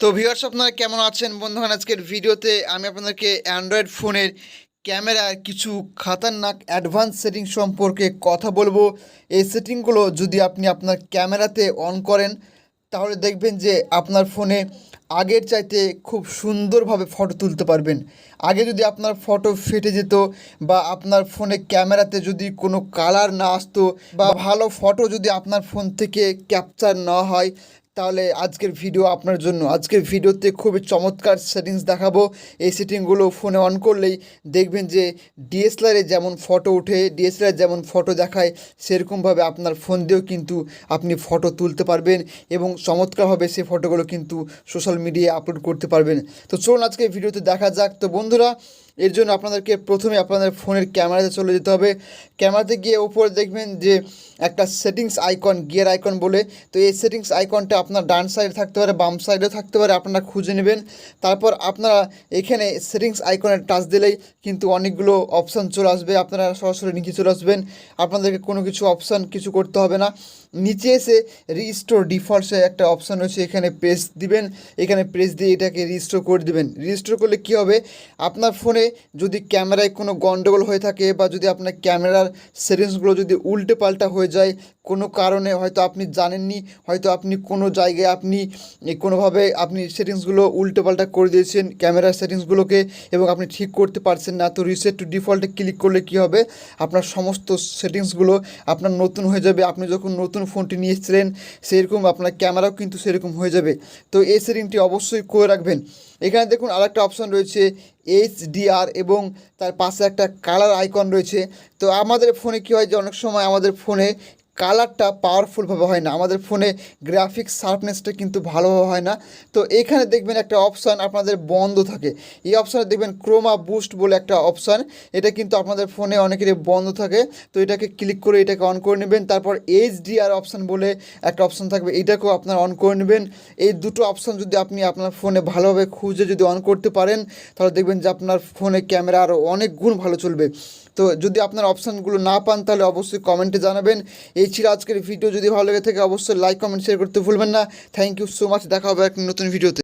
তো ভিউয়ার্স, আপনারা কেমন আছেন বন্ধুগণ? আজকের ভিডিওতে আমি আপনাদেরকে অ্যান্ড্রয়েড ফোনের ক্যামেরার কিছু খাতারনাক অ্যাডভান্স সেটিং সম্পর্কে কথা বলবো। এই সেটিংগুলো যদি আপনি আপনার ক্যামেরাতে অন করেন তাহলে দেখবেন যে আপনার ফোনে আগের চাইতে খুব সুন্দরভাবে ফটো তুলতে পারবেন। আগে যদি আপনার ফটো ফেটে যেত বা আপনার ফোনে ক্যামেরাতে যদি কোনো কালার না আসতো বা ভালো ফটো যদি আপনার ফোন থেকে ক্যাপচার না হয়, তাহলে আজকের ভিডিও আপনার জন্য। আজকের ভিডিওতে খুবই চমৎকার সেটিংস দেখাবো। এই সেটিংগুলো ফোনে অন করলেই দেখবেন যে ডিএসএলআরে যেমন ফটো ওঠে, ডিএসএলআর যেমন ফটো দেখায়, সেরকমভাবে আপনার ফোন দিয়েও কিন্তু আপনি ফটো তুলতে পারবেন এবং চমৎকারভাবে সেই ফটোগুলো কিন্তু সোশ্যাল মিডিয়ায় আপলোড করতে পারবেন। তো চলুন আজকে ভিডিওতে দেখা যাক। তো বন্ধুরা, এর জন্য আপনাদেরকে প্রথমে আপনাদের ফোনের ক্যামেরাতে চলে যেতে হবে। ক্যামেরাতে গিয়ে উপরে দেখবেন যে একটা সেটিংস আইকন, গিয়ার আইকন বলে। তো এই সেটিংস আইকনটা আপনার ডান সাইডে থাকতে পারে, বাম সাইডেও থাকতে পারে, আপনারা খুঁজে নেবেন। তারপর আপনারা এখানে সেটিংস আইকনে টাচ দিলেই কিন্তু অনেকগুলো অপশান চলে আসবে। আপনারা সরাসরি নিচে চলে আসবেন, আপনাদেরকে কোনো কিছু অপশান কিছু করতে হবে না। নিচে এসে রিস্টোর ডিফল্টসে একটা অপশান রয়েছে, এখানে প্রেস দিবেন। এখানে প্রেস দিয়ে এটাকে রিস্টোর করে দিবেন। রিস্টোর করলে কী হবে, আপনার ফোনে যদি ক্যামেরায় কোনো গন্ডগোল হয়ে থাকে বা যদি আপনার ক্যামেরার সেটিংসগুলো যদি উল্টে পাল্টা হয়ে যায় কোনো কারণে, হয়তো আপনি জানেননি, হয়তো আপনি কোনো জায়গায় আপনি কোনোভাবে আপনি সেটিংসগুলো উল্টে পাল্টা করে দিয়েছেন ক্যামেরার সেটিংসগুলোকে এবং আপনি ঠিক করতে পারছেন না, তো রিসেট টু ডিফল্টে ক্লিক করলে কী হবে, আপনার সমস্ত সেটিংসগুলো আপনার নতুন হয়ে যাবে। আপনি যখন নতুন ফোনটি নিয়ে এসেছিলেন সেরকম আপনার ক্যামেরাও কিন্তু সেরকম হয়ে যাবে। তো এই সেটিংটি অবশ্যই করে রাখবেন। এখানে দেখুন আরেকটা অপশান রয়েছে এইচডিআর এবং তার পাশে একটা কালার আইকন রয়েছে। তো আমাদের ফোনে কী হয় যে অনেক সময় আমাদের ফোনে কালারটা পাওয়ারফুলভাবে হয় না, আমাদের ফোনে গ্রাফিক্স শার্পনেসটা কিন্তু ভালোভাবে হয় না। তো এখানে দেখবেন একটা অপশান আপনাদের বন্ধ থাকে, এই অপশানে দেখবেন ক্রোমা বুস্ট বলে একটা অপশান, এটা কিন্তু আপনাদের ফোনে অনেকেরই বন্ধ থাকে। তো এটাকে ক্লিক করে এটাকে অন করে নেবেন। তারপর এইচডিআর অপশান বলে একটা অপশান থাকবে, এটাকেও আপনারা অন করে নেবেন। এই দুটো অপশান যদি আপনি আপনার ফোনে ভালোভাবে খুঁজে যদি অন করতে পারেন তাহলে দেখবেন যে আপনার ফোনে ক্যামেরা আরও অনেক গুণ ভালো চলবে। তো যদি আপনার অপশানগুলো না পান তাহলে অবশ্যই কমেন্টে জানাবেন। এই ছিল আজকের ভিডিও। যদি ভালো লেগে থাকে অবশ্যই লাইক, কমেন্ট, শেয়ার করতে ভুলবেন না। Thank you so much. দেখা হবে এক নতুন ভিডিওতে।